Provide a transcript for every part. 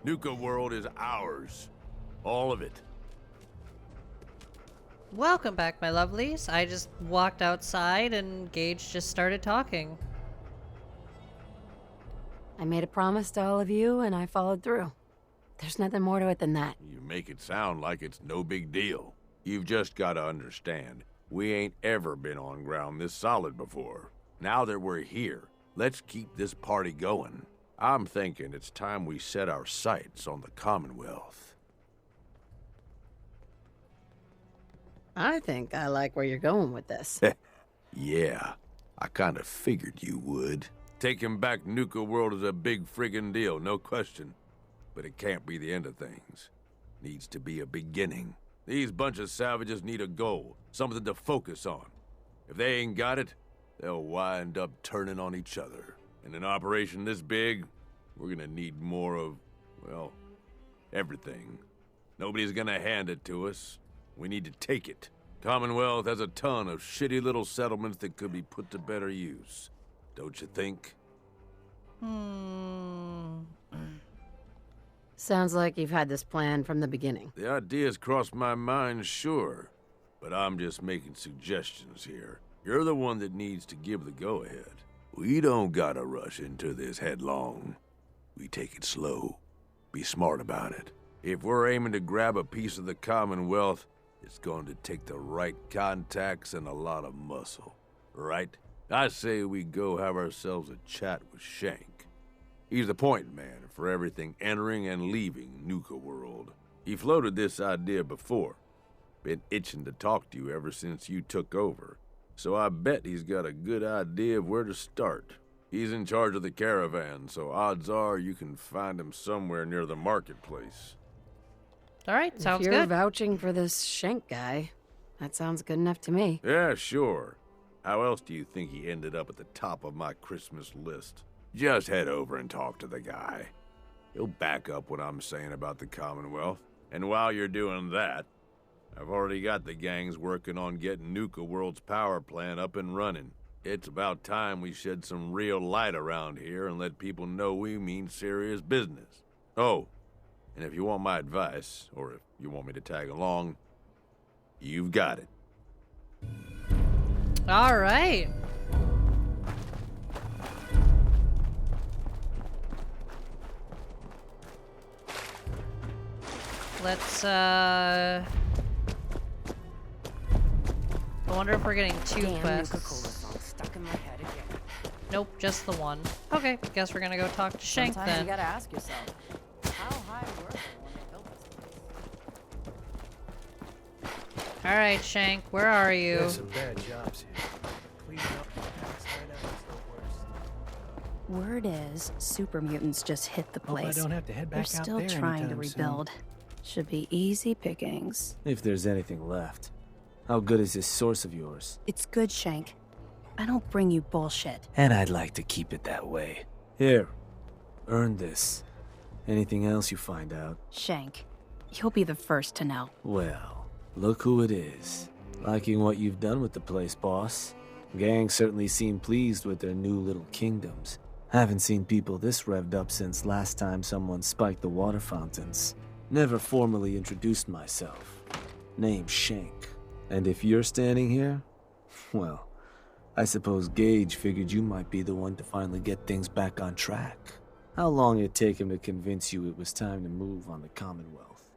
Nuka World is ours. All of it. Welcome back, my lovelies. I just walked outside and Gage just started talking. I made a promise to all of you, and I followed through. There's nothing more to it than that. You make it sound like it's no big deal. You've just gotta understand, we ain't ever been on ground this solid before. Now that we're here, let's keep this party going. I'm thinking it's time we set our sights on the Commonwealth. I think I like where you're going with this. Yeah, I kinda figured you would. Taking back Nuka World is a big friggin' deal, no question. But it can't be the end of things. Needs to be a beginning. These bunch of savages need a goal, something to focus on. If they ain't got it, they'll wind up turning on each other. In an operation this big, we're gonna need more of, well, everything. Nobody's gonna hand it to us. We need to take it. Commonwealth has a ton of shitty little settlements that could be put to better use. Don't you think? Sounds like you've had this plan from the beginning. The ideas crossed my mind, sure. But I'm just making suggestions here. You're the one that needs to give the go-ahead. We don't gotta rush into this headlong. We take it slow. Be smart about it. If we're aiming to grab a piece of the Commonwealth, it's going to take the right contacts and a lot of muscle. Right? I say we go have ourselves a chat with Shank. He's the point man for everything entering and leaving Nuka World. He floated this idea before. Been itching to talk to you ever since you took over. So I bet he's got a good idea of where to start. He's in charge of the caravan, so odds are you can find him somewhere near the marketplace. All right, sounds If you're good. vouching for this Shank guy, that sounds good enough to me. Yeah, sure. How else do you think he ended up at the top of my Christmas list? Just head over and talk to the guy. He'll back up what I'm saying about the Commonwealth. And while you're doing that, I've already got the gangs working on getting Nuka World's power plant up and running. It's about time we shed some real light around here and let people know we mean serious business. Oh, and if you want my advice, or if you want me to tag along, you've got it. All right. Let's, I wonder if we're getting two quests. Stuck in my head again. Nope, just the one. Okay, guess we're gonna go talk to Shank Sometimes then. you gotta ask yourself, how high were they when they built this place? All right, Shank, where are you? There's some bad jobs here. Cleaning up the past hideout is the worst. Word is, super mutants just hit the Hope I place. don't have to head They're back out still there trying to anytime soon. rebuild. Should be easy pickings. If there's anything left. How good is this source of yours? It's good, Shank. I don't bring you bullshit. And I'd like to keep it that way. Here, earn this. Anything else you find out? Shank, you'll be the first to know. Well, look who it is. Liking what you've done with the place, boss. Gang certainly seem pleased with their new little kingdoms. Haven't seen people this revved up since last time someone spiked the water fountains. Never formally introduced myself. Name's Shank. And if you're standing here, well, I suppose Gage figured you might be the one to finally get things back on track. How long did it take him to convince you it was time to move on the Commonwealth?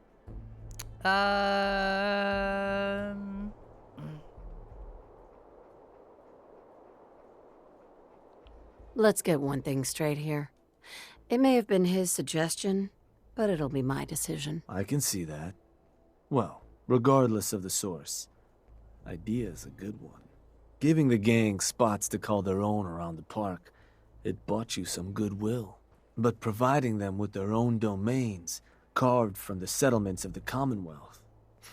Let's get one thing straight here. It may have been his suggestion, but it'll be my decision. I can see that. Well, regardless of the source, idea's a good one. Giving the gang spots to call their own around the park, it bought you some goodwill. But providing them with their own domains, carved from the settlements of the Commonwealth,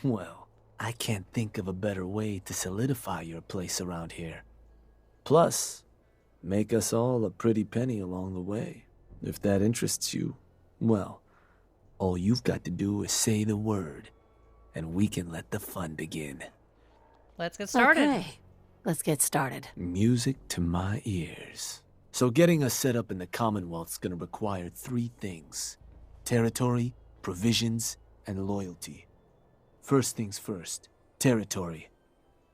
well, I can't think of a better way to solidify your place around here. Plus, make us all a pretty penny along the way. If that interests you, well, all you've got to do is say the word, and we can let the fun begin. Let's get started. Okay, let's get started. Music to my ears. So getting us set up in the Commonwealth's gonna require three things. territory, provisions, and loyalty. First things first, territory.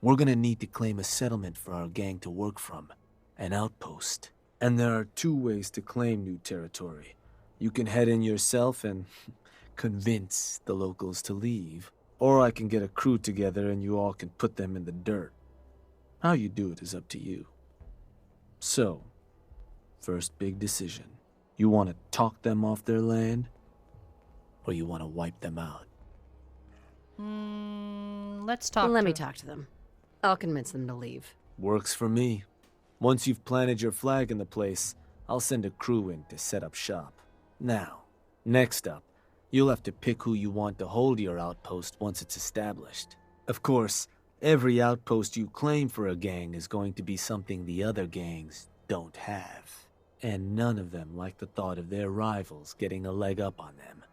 We're gonna need to claim a settlement for our gang to work from, an outpost. And there are two ways to claim new territory. You can head in yourself and convince the locals to leave, or I can get a crew together and you all can put them in the dirt. How you do it is up to you. So, first big decision. You want to talk them off their land, or you want to wipe them out? Let's talk Let to me talk to them. I'll convince them to leave. Works for me. Once you've planted your flag in the place, I'll send a crew in to set up shop. Now, next up, you'll have to pick who you want to hold your outpost once it's established. Of course, every outpost you claim for a gang is going to be something the other gangs don't have. And none of them like the thought of their rivals getting a leg up on them.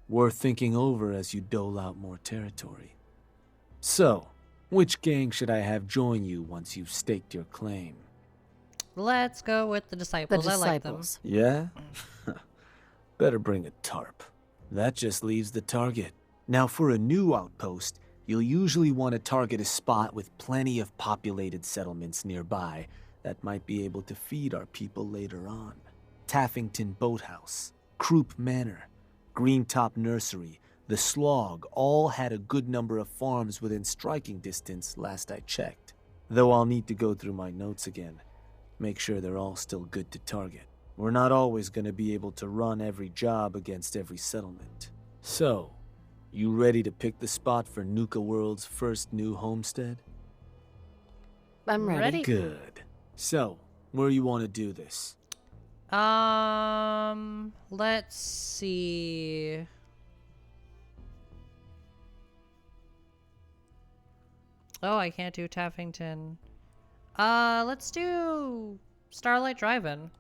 Worth thinking over as you dole out more territory. So, which gang should I have join you once you've staked your claim? Let's go with the The disciples. I like them. disciples. Yeah? Better bring a tarp. That just leaves the target. Now for a new outpost, you'll usually want to target a spot with plenty of populated settlements nearby that might be able to feed our people later on. Taffington Boathouse, Croup Manor, Greentop Nursery, the Slog all had a good number of farms within striking distance last I checked. Though I'll need to go through my notes again. Make sure they're all still good to target. We're not always going to be able to run every job against every settlement. So, you ready to pick the spot for Nuka World's first new homestead? I'm ready. Ready? Good. So, where you want to do this? Let's see. Oh, I can't do Taffington. Let's do Starlight Drive-In.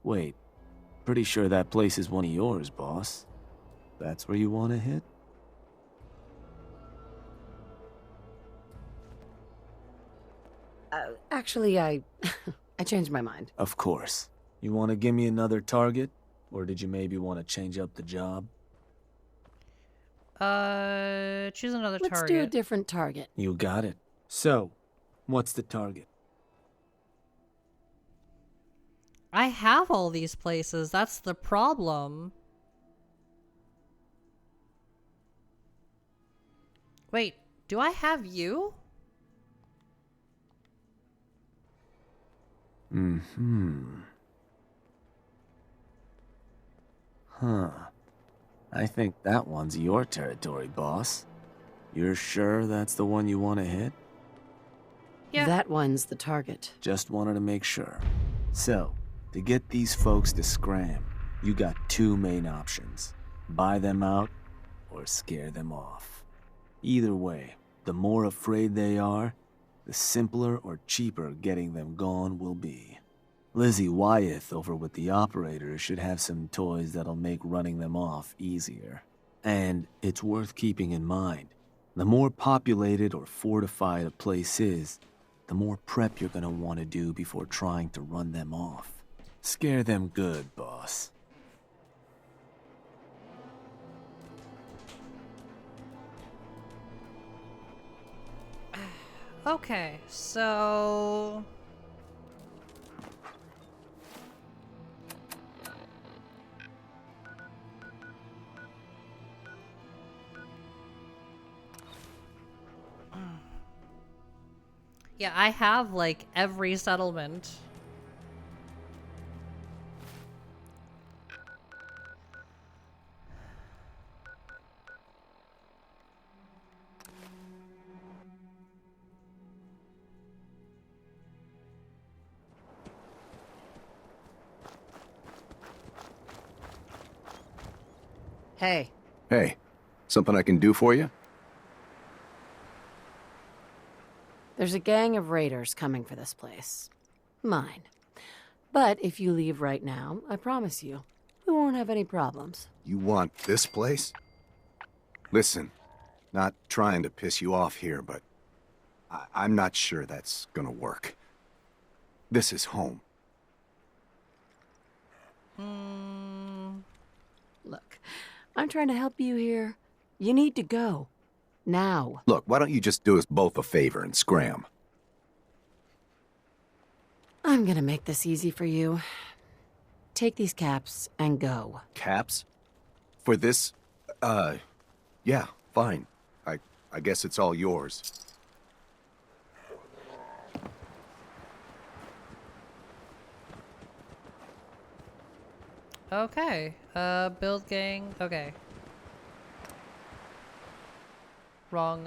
Wait, pretty sure that place is one of yours, boss. That's where you want to hit? Actually, I changed my mind. Of course. You want to give me another target? Or did you maybe want to change up the job? Choose another Let's target. do a different target. You got it. So, what's the target? I have all these places. That's the problem. Wait, do I have you? Huh. I think that one's your territory, boss. You're sure that's the one you want to hit? Yeah. That one's the target. Just wanted to make sure. So, to get these folks to scram, you got two main options. Buy them out, or scare them off. Either way, the more afraid they are, the simpler or cheaper getting them gone will be. Lizzie Wyeth over with the operators should have some toys that'll make running them off easier. And it's worth keeping in mind, the more populated or fortified a place is, the more prep you're gonna want to do before trying to run them off. Scare them good, boss. Okay, so... Yeah, I have, like, every settlement. Hey, Hey, something I can do for you? there's a gang of raiders coming for this place. Mine. But if you leave right now, I promise you, we won't have any problems. You want this place? Listen, not trying to piss you off here, but I'm not sure that's gonna work. This is home. Look, I'm trying to help you here. You need to go. Now. Look, why don't you just do us both a favor and scram? I'm gonna make this easy for you. Take these caps and go. Caps? For this? Yeah, fine. I guess it's all yours. Okay. Build gang. Okay. Wrong,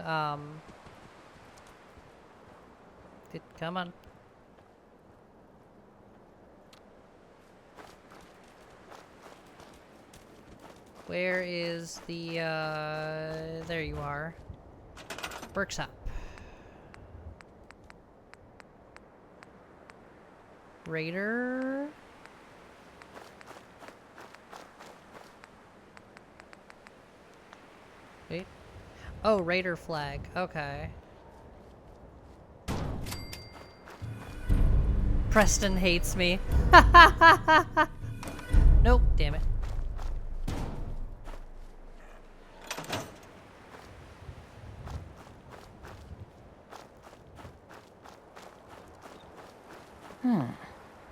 come on. Where is the, there you are. Workshop. Raider? Wait. Oh, Raider flag. Okay. Preston hates me. Nope, damn it.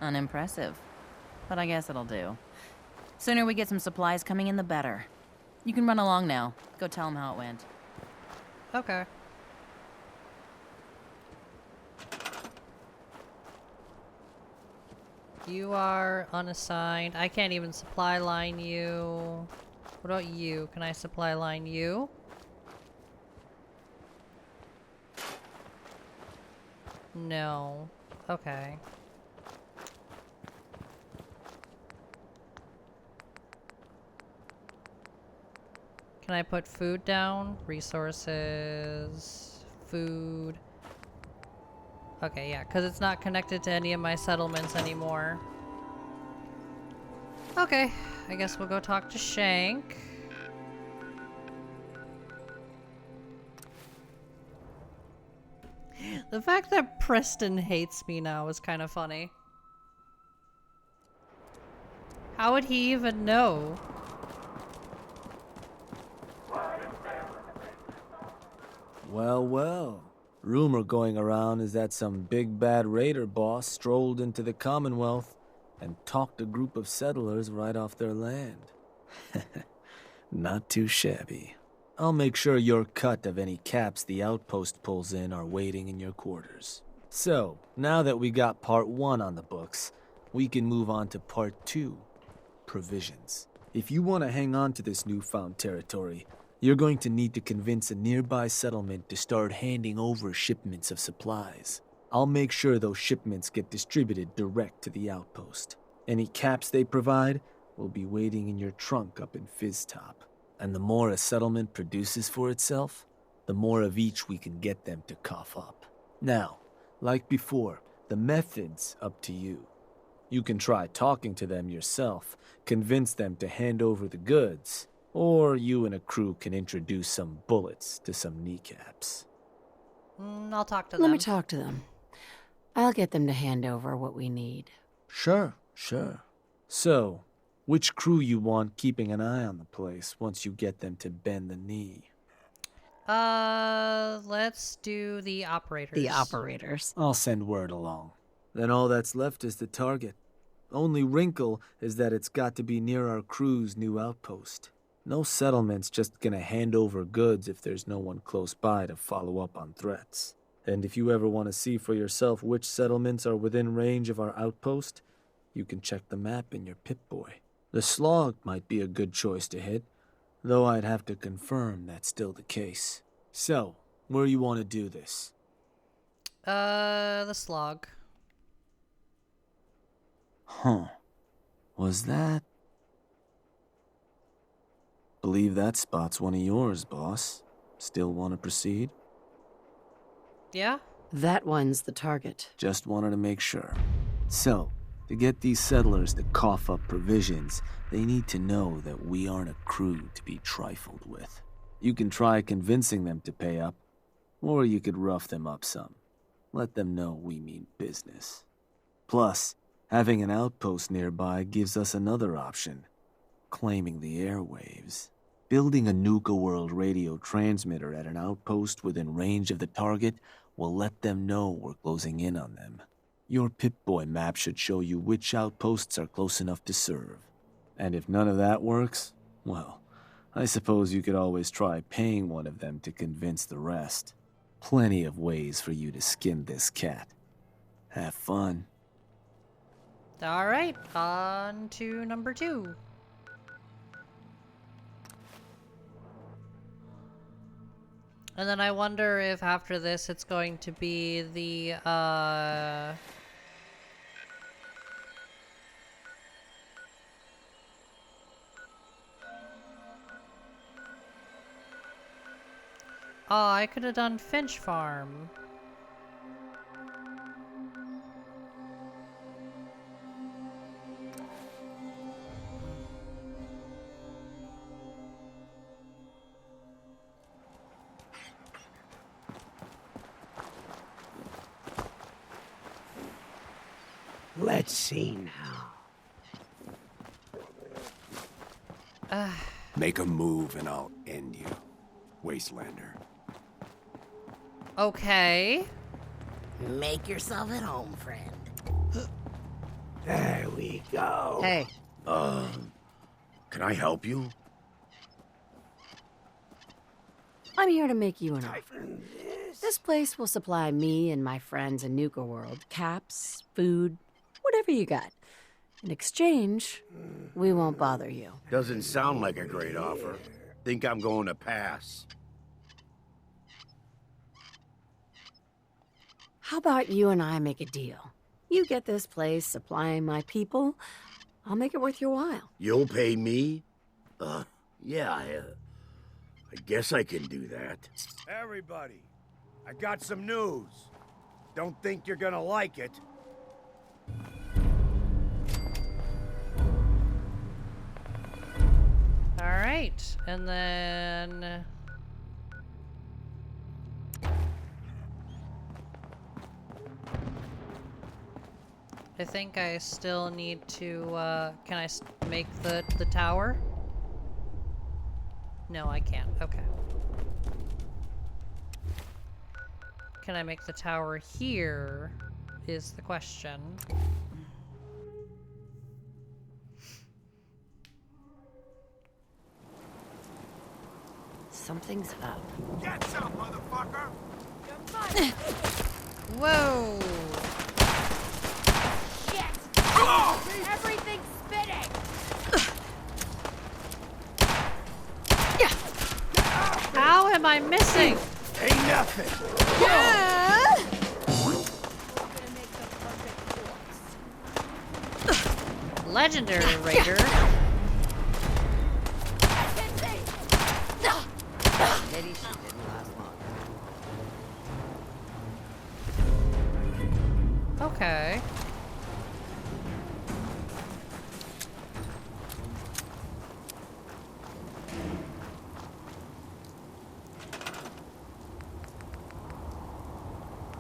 Unimpressive. But I guess it'll do. Sooner we get some supplies coming in, the better. You can run along now. Go tell them how it went. Okay. You are unassigned. I can't even supply line you. What about you? Can I supply line you? No. Okay. Can I put food down? Resources, food. Okay, yeah, because it's not connected to any of my settlements anymore. Okay, I guess we'll go talk to Shank. The fact that Preston hates me now is kind of funny. How would he even know? Well, well. Rumor going around is that some big bad raider boss strolled into the Commonwealth and talked a group of settlers right off their land. Not too shabby. I'll make sure your cut of any caps the outpost pulls in are waiting in your quarters. So, now that we got part 1 on the books, we can move on to part 2, provisions. If you want to hang on to this newfound territory, you're going to need to convince a nearby settlement to start handing over shipments of supplies. I'll make sure those shipments get distributed direct to the outpost. Any caps they provide will be waiting in your trunk up in Fizz-Top. And the more a settlement produces for itself, the more of each we can get them to cough up. Now, like before, the method's up to you. You can try talking to them yourself, convince them to hand over the goods, or you and a crew can introduce some bullets to some kneecaps. I'll talk to them. Let me talk to them. I'll get them to hand over what we need. Sure. So, which crew you want keeping an eye on the place once you get them to bend the knee? Let's do the operators. The operators. I'll send word along. Then all that's left is the target. Only wrinkle is that it's got to be near our crew's new outpost. No settlement's just gonna hand over goods if there's no one close by to follow up on threats. And if you ever want to see for yourself which settlements are within range of our outpost, you can check the map in your Pip-Boy. The Slog might be a good choice to hit, though I'd have to confirm that's still the case. So, where you want to do this? The Slog. Huh. Was that... Believe that spot's one of yours, boss. Still want to proceed? Yeah? That one's the target. Just wanted to make sure. So, to get these settlers to cough up provisions, they need to know that we aren't a crew to be trifled with. You can try convincing them to pay up, or you could rough them up some. Let them know we mean business. Plus, having an outpost nearby gives us another option. Claiming the airwaves. Building a Nuka World radio transmitter at an outpost within range of the target will let them know we're closing in on them. Your Pip-Boy map should show you which outposts are close enough to serve. And if none of that works, well, I suppose you could always try paying one of them to convince the rest. Plenty of ways for you to skin this cat. Have fun. Alright, on to number 2. And then I wonder if after this it's going to be the, Oh, I could have done Finch Farm. Let's see now. Make a move and I'll end you, Wastelander. Okay. Make yourself at home, friend. There we go. Hey, Can I help you? I'm here to make you an offer. This place will supply me and my friends in Nuka World caps, food, whatever you got. In exchange, we won't bother you. Doesn't sound like a great offer. Think I'm going to pass. How about you and I make a deal? You get this place supplying my people, I'll make it worth your while. You'll pay me? Yeah, I guess I can do that. Everybody, I got some news. Don't think you're gonna like it. Alright, and then... I think I still need to, can I make the tower? No, I can't. Okay. Can I make the tower here, is the question. Something's up. Get some, motherfucker! Whoa! Everything's spinning! How am I missing? Ain't nothing! Legendary Raider. Maybe she didn't last long. Okay.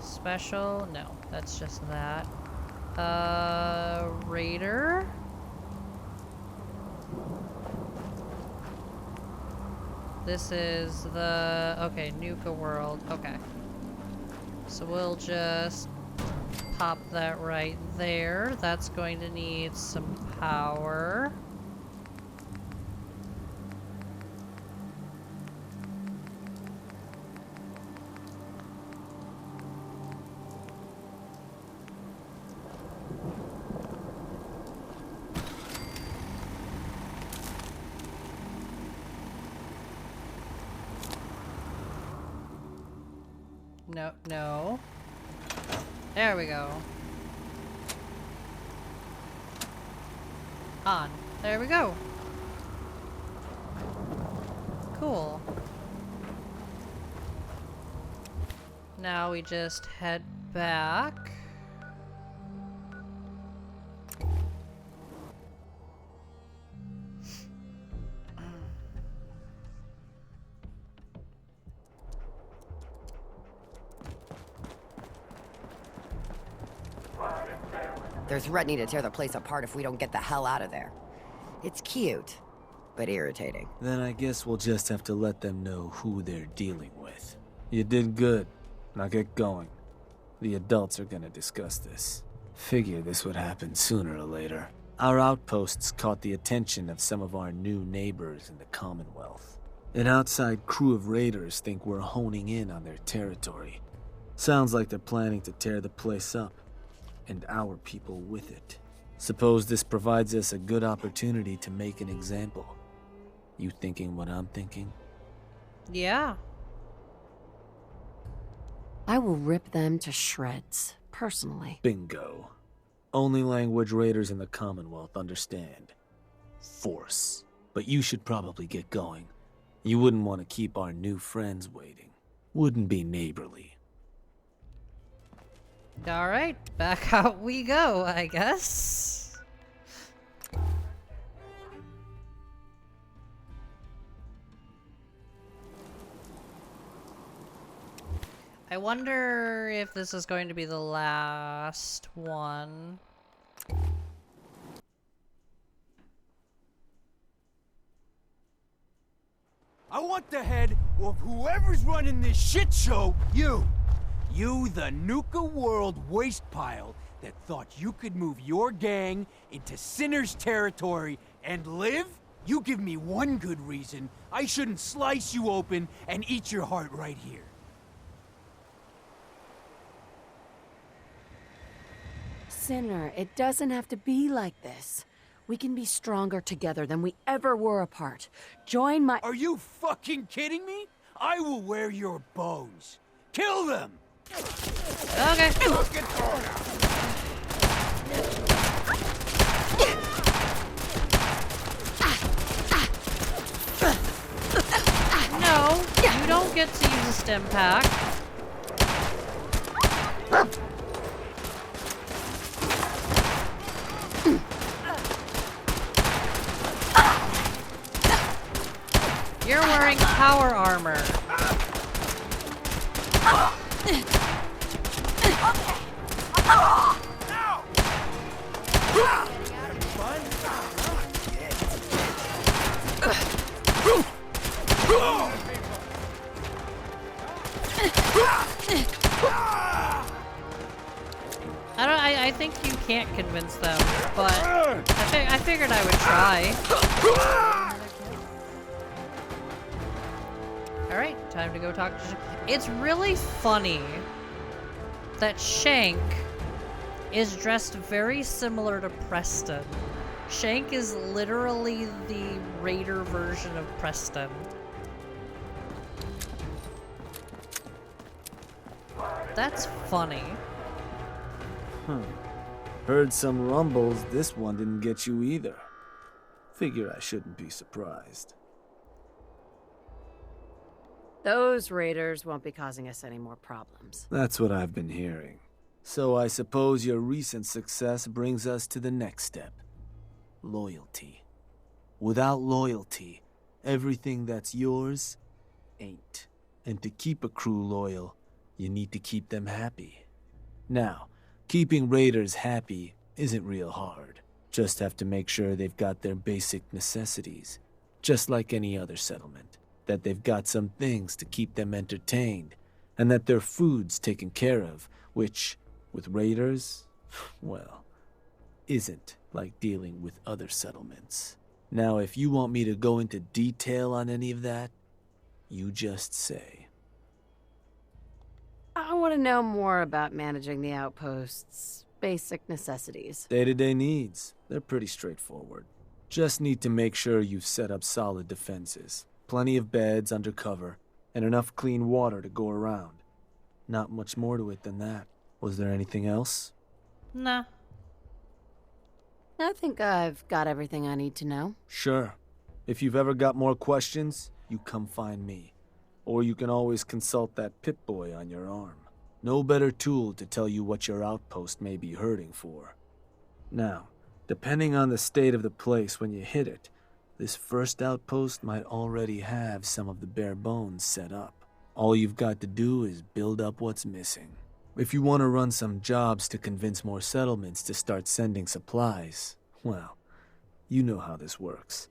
Special? No, that's just that. Raider? This is the... okay, Nuka World. Okay. So we'll just pop that right there. That's going to need some power. No, no. There we go. On. There we go. Cool. Now we just head back. They're threatening to tear the place apart if we don't get the hell out of there. It's cute, but irritating. Then I guess we'll just have to let them know who they're dealing with. You did good. Now get going. The adults are gonna discuss this. Figure this would happen sooner or later. Our outposts caught the attention of some of our new neighbors in the Commonwealth. An outside crew of raiders think we're honing in on their territory. Sounds like they're planning to tear the place up, and our people with it. Suppose this provides us a good opportunity to make an example. You thinking what I'm thinking? Yeah. I will rip them to shreds, personally. Bingo. Only language raiders in the Commonwealth understand. Force. But you should probably get going. You wouldn't want to keep our new friends waiting. Wouldn't be neighborly. Alright, back out we go, I guess. I wonder if this is going to be the last one. I want the head of whoever's running this shit show, you. You, the Nuka World waste pile that thought you could move your gang into Sinner's territory and live? You give me one good reason I shouldn't slice you open and eat your heart right here. Sinner, it doesn't have to be like this. We can be stronger together than we ever were apart. Join my— Are you fucking kidding me? I will wear your bones. Kill them! Okay. No, you don't get to use a stim pack. You're wearing power armor. I think you can't convince them, but I figured I would try. Alright, time to go talk to It's really funny that Shank is dressed very similar to Preston. Shank is literally the raider version of Preston. That's funny. Heard some rumbles this one didn't get you either. Figure I shouldn't be surprised. Those raiders won't be causing us any more problems. That's what I've been hearing. So I suppose your recent success brings us to the next step. Loyalty. Without loyalty, everything that's yours ain't. And to keep a crew loyal, you need to keep them happy. Now, keeping raiders happy isn't real hard. Just have to make sure they've got their basic necessities, just like any other settlement. That they've got some things to keep them entertained, and that their food's taken care of, which, with raiders, well, isn't like dealing with other settlements. Now, if you want me to go into detail on any of that, you just say. I want to know more about managing the outposts' basic necessities. Day-to-day needs. They're pretty straightforward. Just need to make sure you've set up solid defenses. Plenty of beds under cover, and enough clean water to go around. Not much more to it than that. Was there anything else? Nah. I think I've got everything I need to know. Sure. If you've ever got more questions, you come find me. Or you can always consult that Pip-Boy on your arm. No better tool to tell you what your outpost may be hurting for. Now, depending on the state of the place when you hit it, this first outpost might already have some of the bare bones set up. All you've got to do is build up what's missing. If you want to run some jobs to convince more settlements to start sending supplies, well, you know how this works.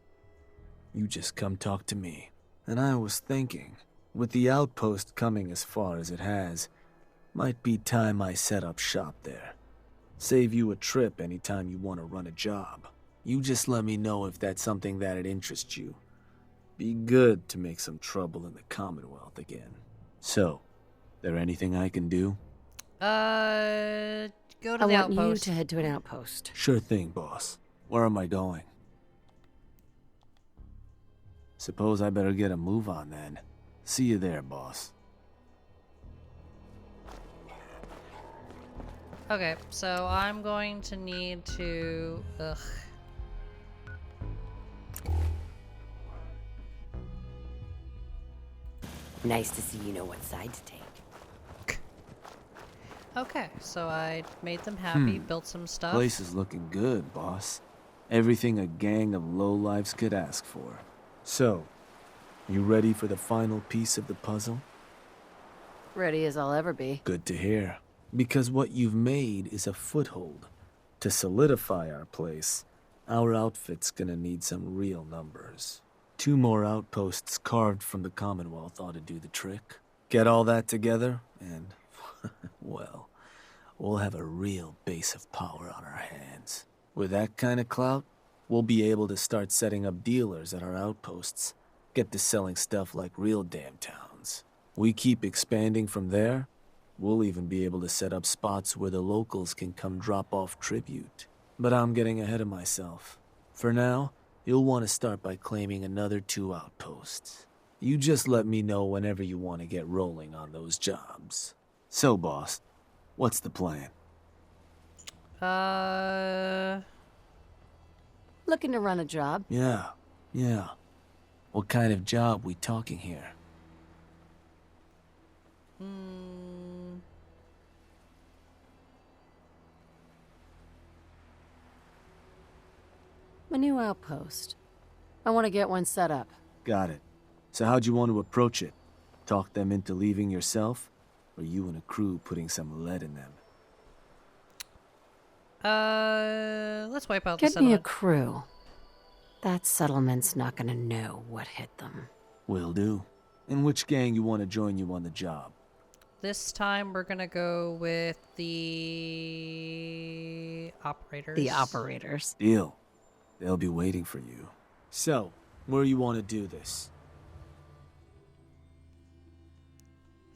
You just come talk to me. And I was thinking, with the outpost coming as far as it has, might be time I set up shop there. Save you a trip anytime you want to run a job. You just let me know if that's something that'd interest you. Be good to make some trouble in the Commonwealth again. So, there anything I can do? Go to I the want you outpost. to head to an outpost. Sure thing, boss. Where am I going? Suppose I better get a move on then. See you there, boss. Okay, so I'm going to need to... Ugh. Nice to see you know what side to take. Okay, so I made them happy, built some stuff. Place is looking good, boss. Everything a gang of lowlifes could ask for. So, you ready for the final piece of the puzzle? Ready as I'll ever be. Good to hear. Because what you've made is a foothold. To solidify our place, our outfit's gonna need some real numbers. 2 more outposts carved from the Commonwealth ought to do the trick. Get all that together, and, well, we'll have a real base of power on our hands. With that kind of clout, we'll be able to start setting up dealers at our outposts. Get to selling stuff like real damn towns. We keep expanding from there, we'll even be able to set up spots where the locals can come drop off tribute. But I'm getting ahead of myself. For now, you'll want to start by claiming another 2 outposts. You just let me know whenever you want to get rolling on those jobs. So, boss, what's the plan? Looking to run a job. Yeah. What kind of job we talking here? A new outpost. I want to get one set up. Got it. So how'd you want to approach it? Talk them into leaving yourself? Or you and a crew putting some lead in them? Let's wipe out the Get me a settlement. crew. That settlement's not gonna know what hit them. Will do. And which gang you want to join you on the job? This time we're gonna go with the operators. The operators. Deal. They'll be waiting for you. So, where you want to do this?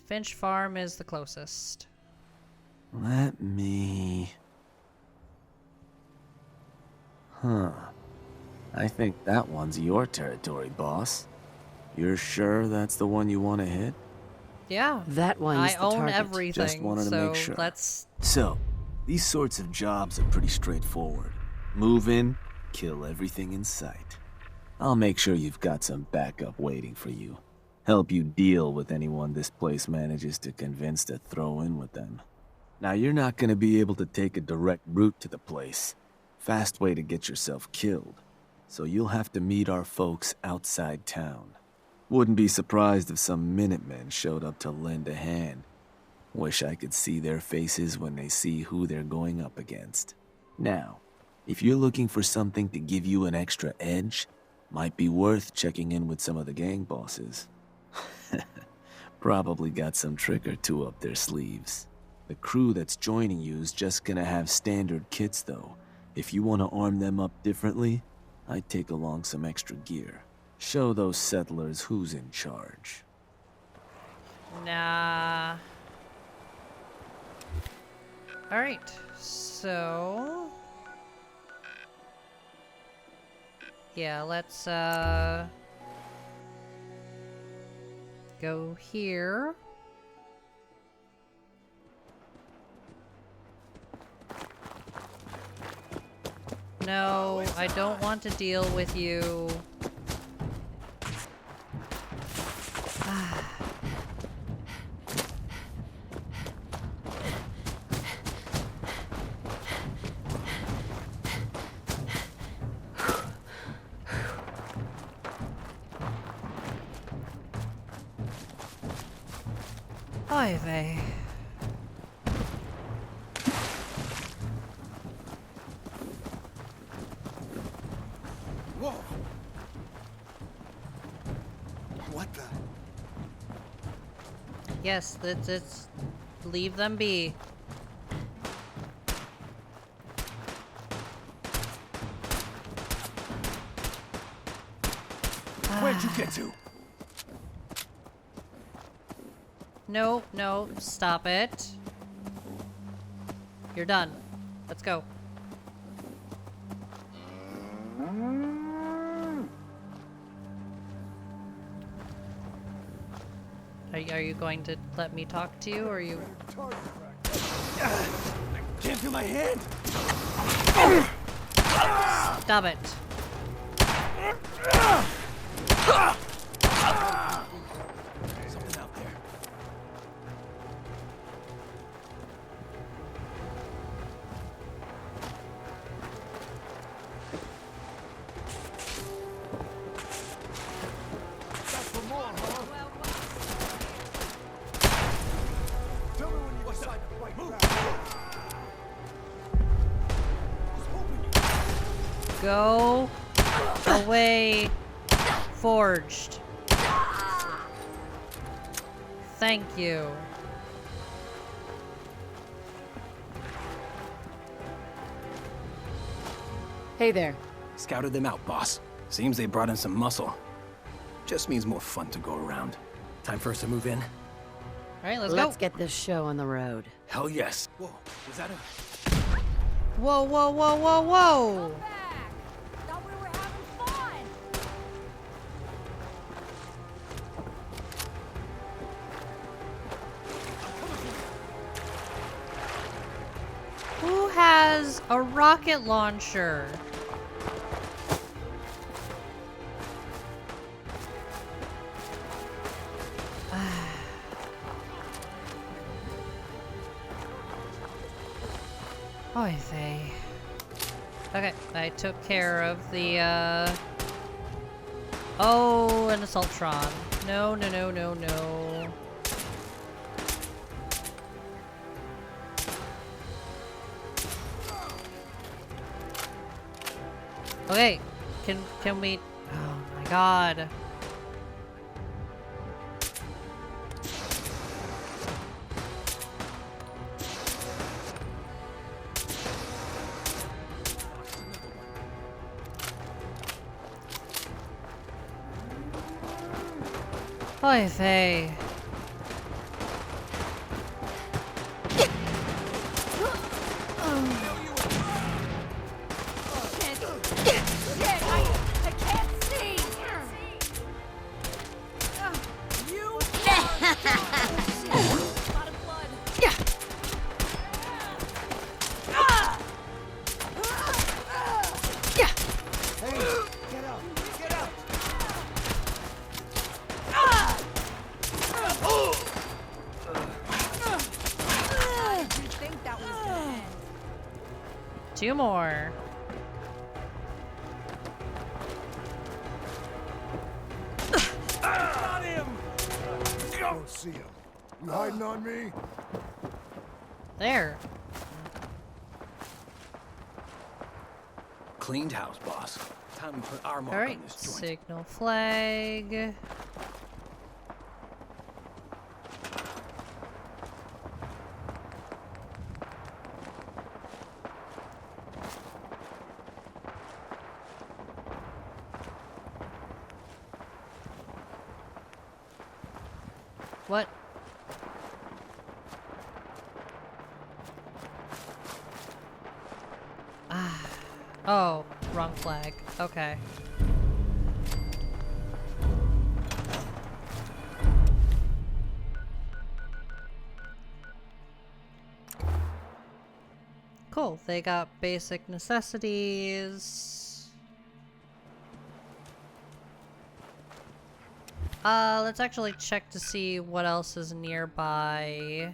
Finch Farm is the closest. Let me... I think that one's your territory, boss. You're sure that's the one you want to hit? Yeah. That one's I the own target. everything, Just wanted to so make sure. let's... So, these sorts of jobs are pretty straightforward. Move in, kill everything in sight. I'll make sure you've got some backup waiting for you. Help you deal with anyone this place manages to convince to throw in with them. Now, you're not going to be able to take a direct route to the place. Fast way to get yourself killed. So you'll have to meet our folks outside town. Wouldn't be surprised if some Minutemen showed up to lend a hand. Wish I could see their faces when they see who they're going up against. Now, if you're looking for something to give you an extra edge, might be worth checking in with some of the gang bosses. Probably got some trick or two up their sleeves. The crew that's joining you is just gonna have standard kits though. If you want to arm them up differently, I'd take along some extra gear. Show those settlers who's in charge. Nah. Alright, so... yeah, let's, go here. No, I don't want to deal with you. Oy vey. Whoa! What the? Yes, it's leave them be. Where'd you get to? No, no, stop it. You're done. Let's go. Are you going to let me talk to you, or are you... I can't feel my hand! Stop it. Something out there. That's for more, huh? Tell me when you decide to fight back. Go away, Forged. Thank you. Hey there. Scouted them out, boss. Seems they brought in some muscle. Just means more fun to go around. Time for us to move in? All right, let's Let's go. get this show on the road. Hell yes. Whoa, was that a... Whoa, whoa, whoa, whoa, whoa. Thought we were having fun. Who has a rocket launcher? Oy vey. Okay, I took care of the, Oh, an Assaultron. No, no, no, no, no. Okay, can we... Oh my god. Oy vey. I can't see. You. A lot of blood. Get out! Get out! Didn't think that was gonna end. Two more. Got him! Don't see him. You hiding on me? There. Cleaned house, boss. Time to put our mark Alright, on this joint. signal flag. What? Ah. Oh, wrong flag. Okay. Cool. They got basic necessities. Let's actually check to see what else is nearby.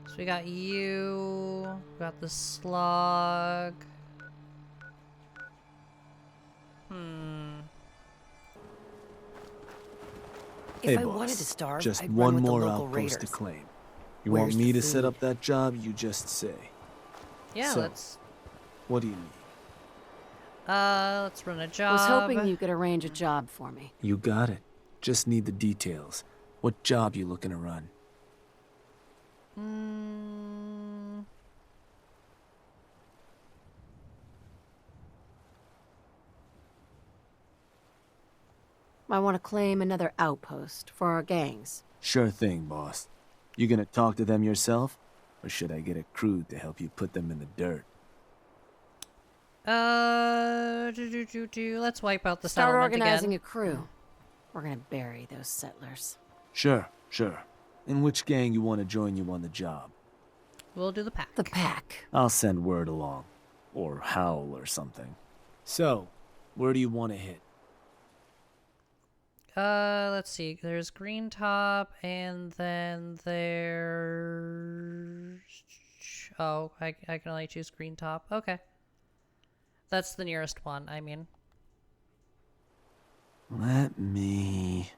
So we got you, we got the slug. If Hey, I boss. wanted to starve, Just I'd one run with more the local outpost to raiders. claim. You Where's want me the to set food? up that job? You just say. Yeah, So- let's... What do you need? Let's run a job. Was hoping you could arrange a job for me. You got it. Just need the details. What job you looking to run? I want to claim another outpost for our gangs. Sure thing, boss. You gonna talk to them yourself? Or should I get a crew to help you put them in the dirt? Let's wipe out the Start settlement organizing again. a crew. We're gonna bury those settlers. Sure. And which gang you want to join you on the job? We'll do the pack. The pack. I'll send word along. Or howl or something. So, where do you want to hit? Let's see. There's Green Top, and then there's... Oh, I can only choose Green Top. Okay. That's the nearest one, I mean. Let me...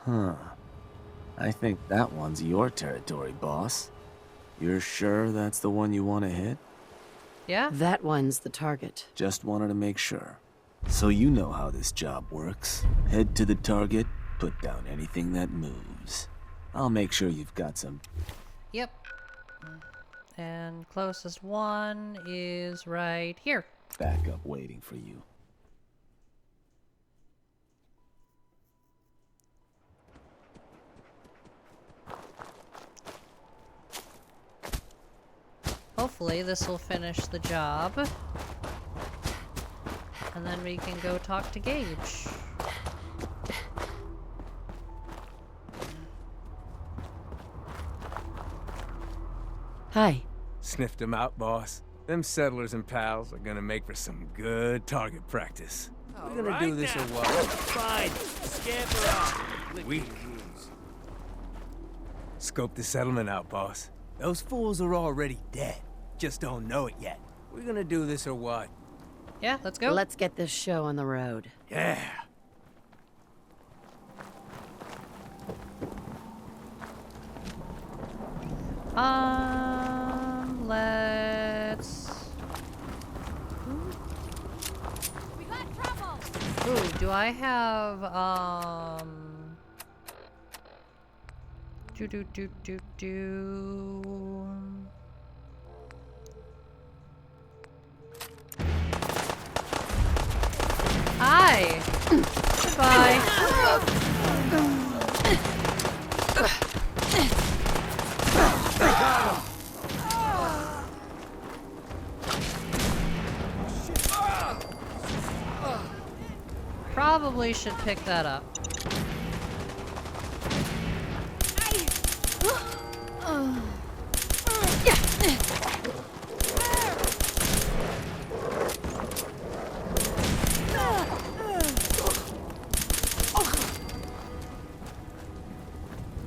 I think that one's your territory, boss. You're sure that's the one you want to hit? Yeah? That one's the target. Just wanted to make sure. So you know how this job works. Head to the target, put down anything that moves. I'll make sure you've got some... Yep. And closest one is right here. backup waiting for you. Hopefully this will finish the job. And then we can go talk to Gage. Hi. Sniffed them out, boss. Them settlers and pals are gonna make for some good target practice. We're gonna do this or what? Fine. Scamper off. We scope the settlement out, boss. Those fools are already dead. Just don't know it yet. We're gonna do this or what? Yeah, let's go. Let's get this show on the road. Yeah. Let's... We got trouble. Ooh, do I have, Hi! Goodbye. Probably should pick that up.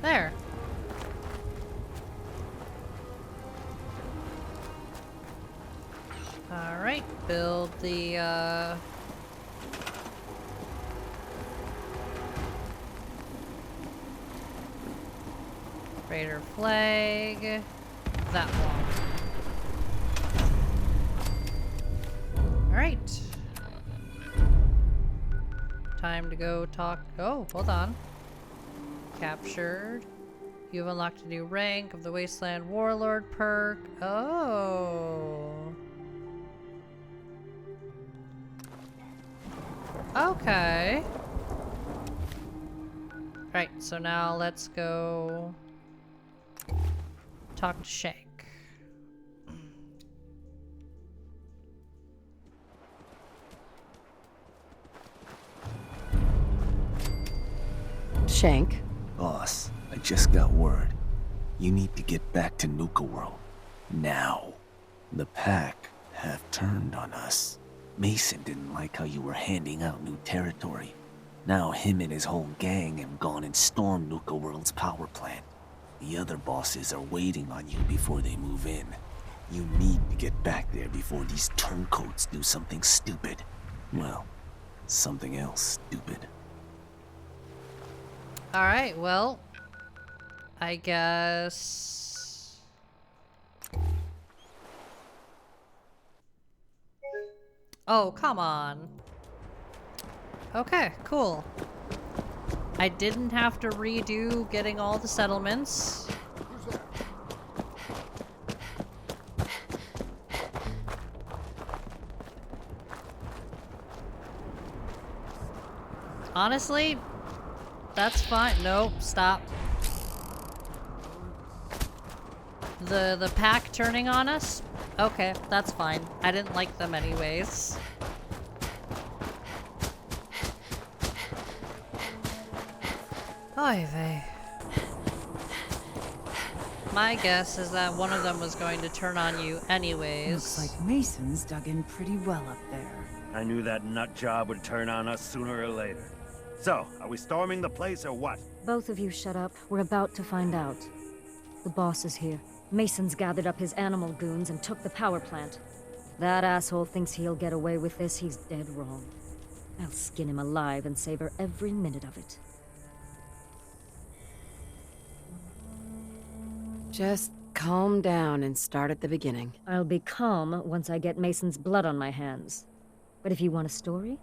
There. All right, build the Raider flag. That one. All right. Time to go talk. Oh, hold on. Captured. You've unlocked a new rank of the Wasteland Warlord perk. Oh. Okay. Right, so now let's go talk to Shank. Shank. Boss, I just got word. You need to get back to Nuka World. Now. The pack have turned on us. Mason didn't like how you were handing out new territory. Now him and his whole gang have gone and stormed Nuka World's power plant. The other bosses are waiting on you before they move in. You need to get back there before these turncoats do something stupid. Well, something else stupid. Alright, well, I guess... Oh, come on. Okay, cool. I didn't have to redo getting all the settlements. Honestly, that's fine. Nope, stop. The pack turning on us? Okay, that's fine. I didn't like them anyways. Oy vey. My guess is that one of them was going to turn on you anyways. Looks like Mason's dug in pretty well up there. I knew that nut job would turn on us sooner or later. So, are we storming the place or what? Both of you shut up. We're about to find out. The boss is here. Mason's gathered up his animal goons and took the power plant. That asshole thinks he'll get away with this. He's dead wrong. I'll skin him alive and savor every minute of it. Just calm down and start at the beginning. I'll be calm once I get Mason's blood on my hands. But if you want a story,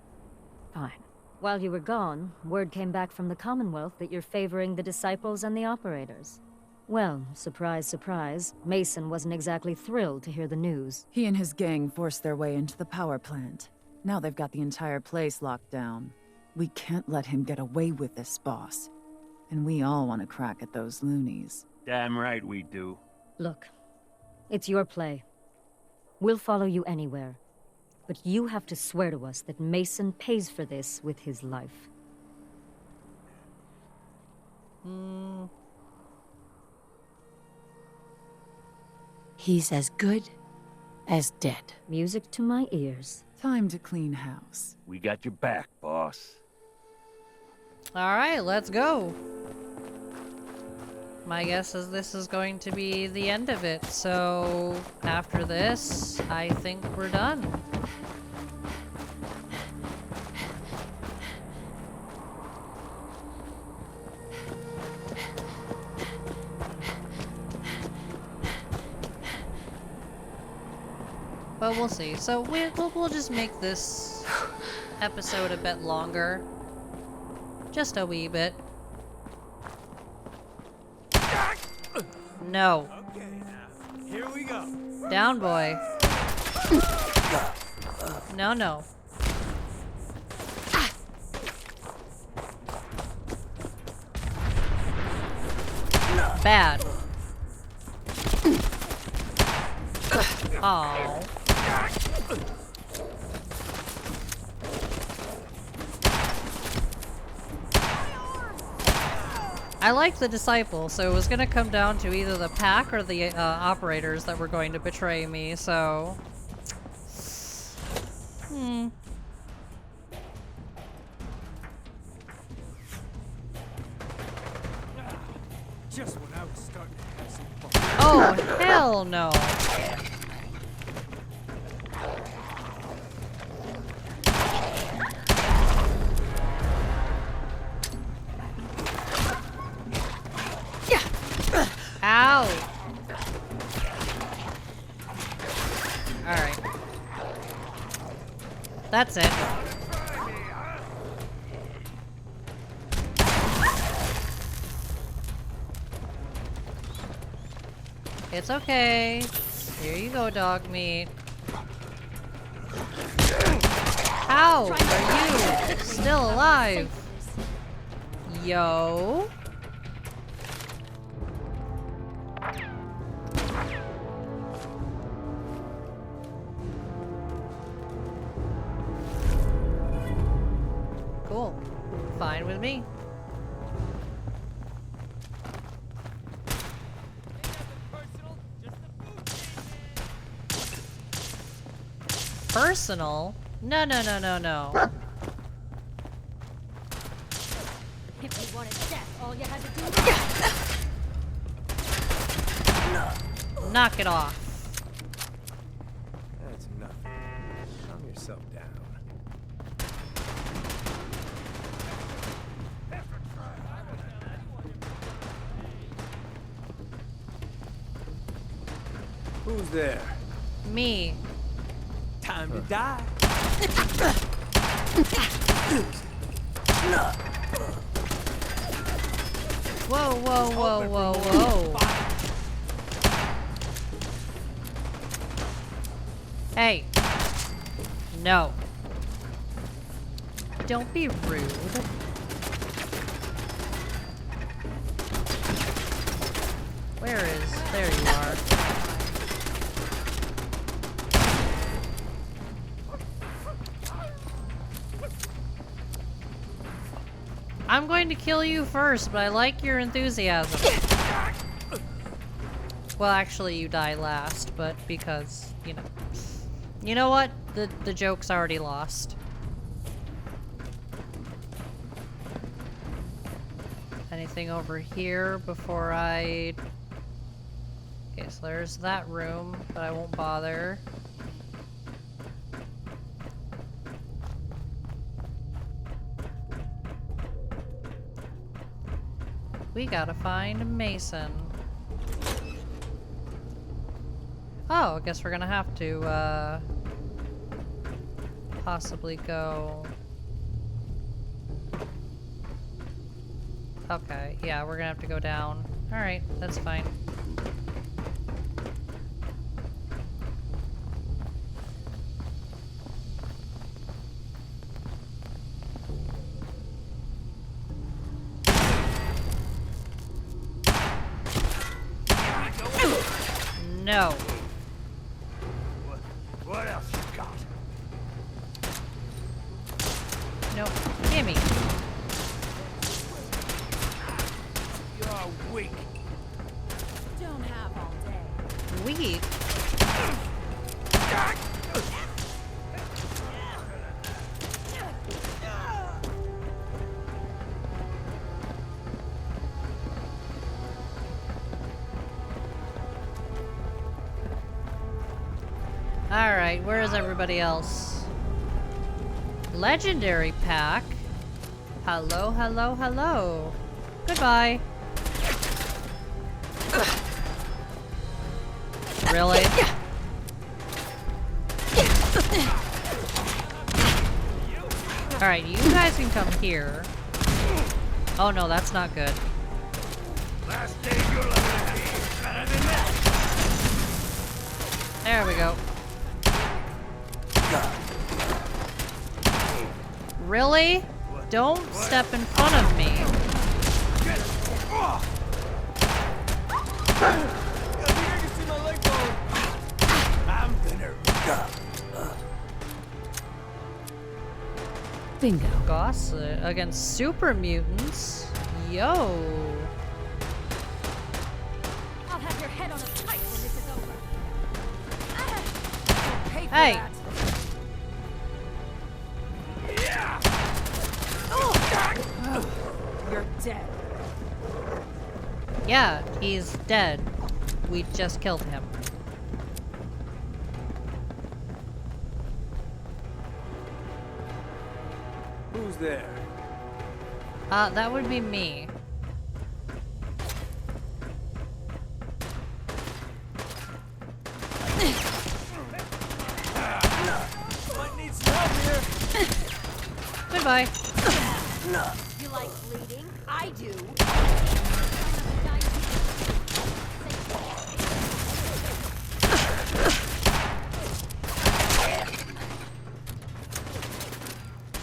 fine. While you were gone, word came back from the Commonwealth that you're favoring the disciples and the operators. Well, surprise, surprise, Mason wasn't exactly thrilled to hear the news. He and his gang forced their way into the power plant. Now they've got the entire place locked down. We can't let him get away with this, boss. And we all want to crack at those loonies. Damn right we do. Look, it's your play. We'll follow you anywhere. But you have to swear to us that Mason pays for this with his life. He's as good as dead. Music to my ears. Time to clean house. We got your back, boss. Alright, let's go. My guess is this is going to be the end of it, so after this, I think we're done. But we'll see. So we'll just make this episode a bit longer. Just a wee bit. No. Okay, now, here we go. Down, boy. No, no. Bad. Oh. I like the disciple, so it was gonna come down to either the pack or the operators that were going to betray me, so... Just when I was starting to have some fun. Oh, hell no! Ow! Alright. That's it. It's okay. Here you go, dog meat. How are you still alive? Yo. Cool. Fine with me. Personal? No, no, no, no, no. If you wanted death, all you had to do... Knock it off. That's nothing. Calm yourself down. Who's there? Me. Time to die. Whoa, whoa, whoa, whoa, whoa. Hey. No. Don't be rude. Where is... There you are. I'm going to kill you first, but I like your enthusiasm. Well, actually, you die last, but because, you know. You know what? The joke's already lost. Anything over here before I... Okay, so there's that room, but I won't bother. We gotta find Mason. Oh, I guess we're gonna have to, possibly go... Okay, yeah, we're gonna have to go down. Alright, that's fine. No. What else you got? Nope. Gimme. You're weak. Don't have all day. Weak? Alright, where is everybody else? Legendary pack? Hello, hello, hello. Goodbye. Really? Alright, you guys can come here. Oh no, that's not good. Last day you'll ever be better than that. There we go. Really? Don't step in front of me. I'm gonna... Bingo. Gossip against super mutants? Yo. I'll have your head on a spike when this is over. Pay for Hey. that. You're dead. Yeah, he's dead. We just killed him. Who's there? That would be me. Might need some help here. Goodbye. You like bleeding? I do.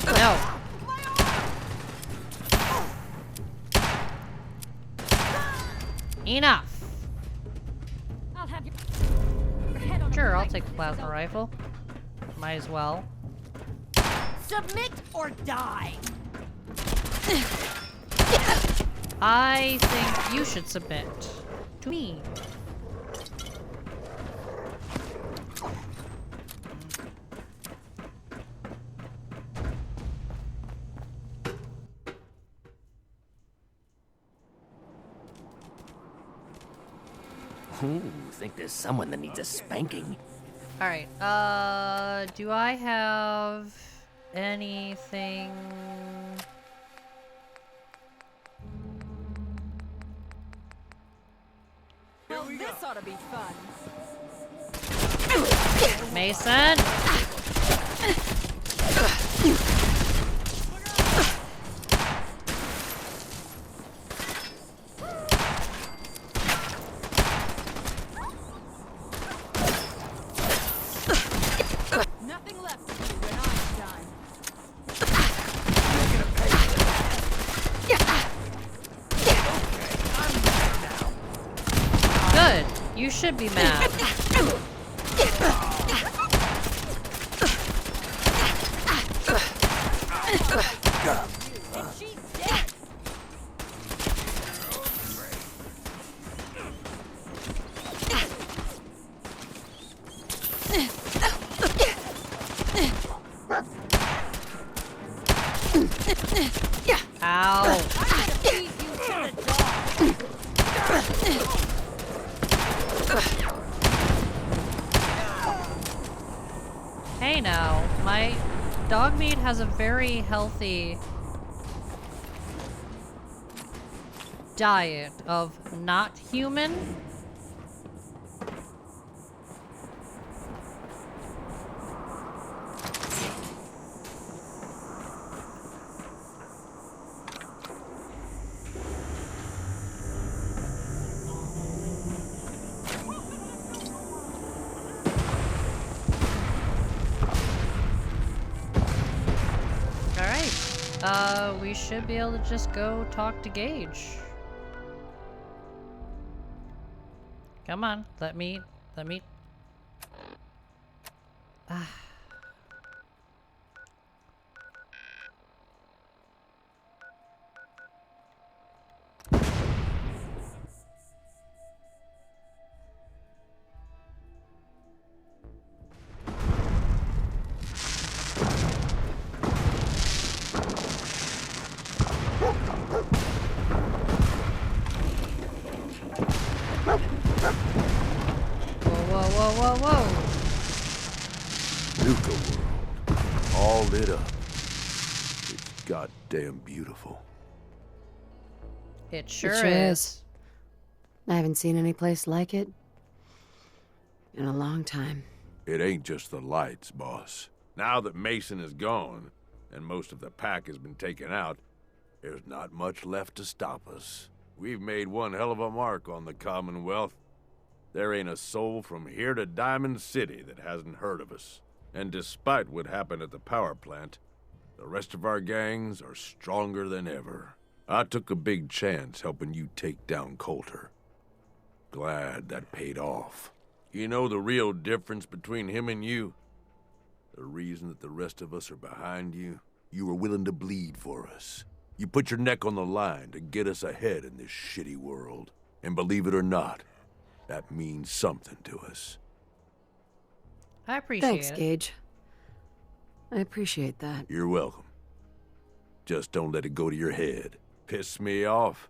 No. Enough. I'll have your head on Sure, a I'll spike take the when this is plasma over. rifle. Might as well. Submit or die. I think you should submit to me. Ooh, think there's someone that needs a spanking. Alright, do I have anything? Well, this ought to be fun. Mason? Nothing left of you when I'm done. Good. You should be mad. Ow. Hey now, my dog meat has a very healthy diet of not human. We should be able to just go talk to Gage. Come on, let me. Ah. Whoa. Nuka World. All lit up. It's goddamn beautiful. It sure is. I haven't seen any place like it in a long time. It ain't just the lights, boss. Now that Mason is gone, and most of the pack has been taken out, there's not much left to stop us. We've made one hell of a mark on the Commonwealth. There ain't a soul from here to Diamond City that hasn't heard of us. And despite what happened at the power plant, the rest of our gangs are stronger than ever. I took a big chance helping you take down Coulter. Glad that paid off. You know the real difference between him and you? The reason that the rest of us are behind you? You were willing to bleed for us. You put your neck on the line to get us ahead in this shitty world. And believe it or not, that means something to us. I appreciate it. Thanks, Gage. I appreciate that. You're welcome. Just don't let it go to your head. Piss me off,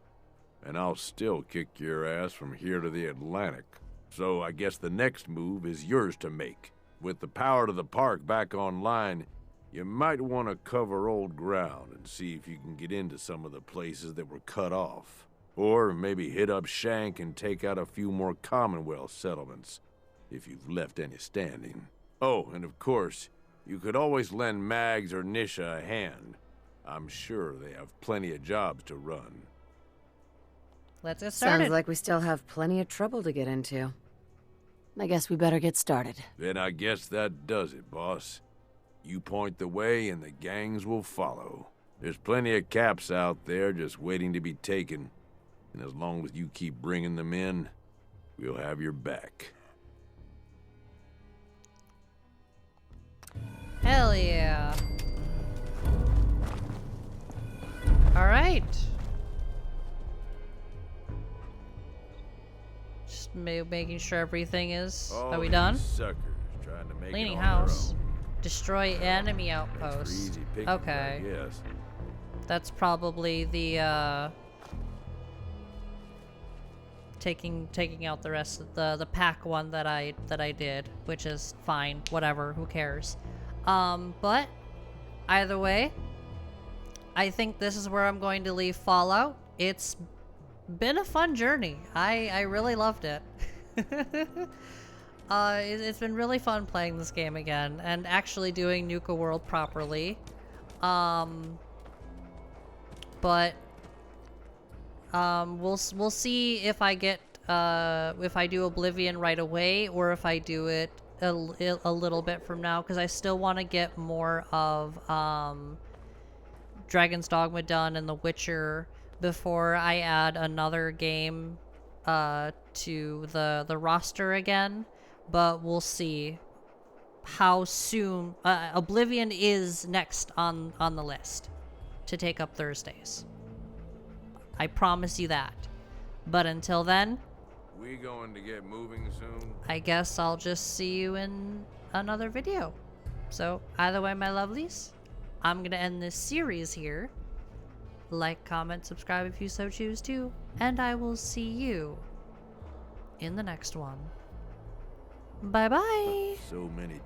and I'll still kick your ass from here to the Atlantic. So I guess the next move is yours to make. With the power to the park back online, you might want to cover old ground and see if you can get into some of the places that were cut off. Or maybe hit up Shank and take out a few more Commonwealth settlements, if you've left any standing. Oh, and of course, you could always lend Mags or Nisha a hand. I'm sure they have plenty of jobs to run. Let's get started. Sounds like we still have plenty of trouble to get into. I guess we better get started. Then I guess that does it, boss. You point the way and the gangs will follow. There's plenty of caps out there just waiting to be taken. And as long as you keep bringing them in, we'll have your back. Hell yeah. Alright. Just making sure everything is... Are we done? Suckers trying to make Cleaning it on their house. own. Destroy enemy outpost. Easy pickings, Okay. I guess. That's probably the taking out the rest of the pack one that I did, which is fine, whatever, who cares. But either way, I think this is where I'm going to leave Fallout. It's been a fun journey. I really loved it. It's been really fun playing this game again and actually doing Nuka World properly. But we'll see if I get if I do Oblivion right away or if I do it a little bit from now, because I still want to get more of Dragon's Dogma done and The Witcher before I add another game to the roster again. But we'll see how soon. Oblivion is next on the list to take up Thursdays. I promise you that. But until then, We going to get moving soon? I guess I'll just see you in another video. So, either way, my lovelies, I'm gonna end this series here. Like, comment, subscribe if you so choose to, and I will see you in the next one. Bye-bye! So many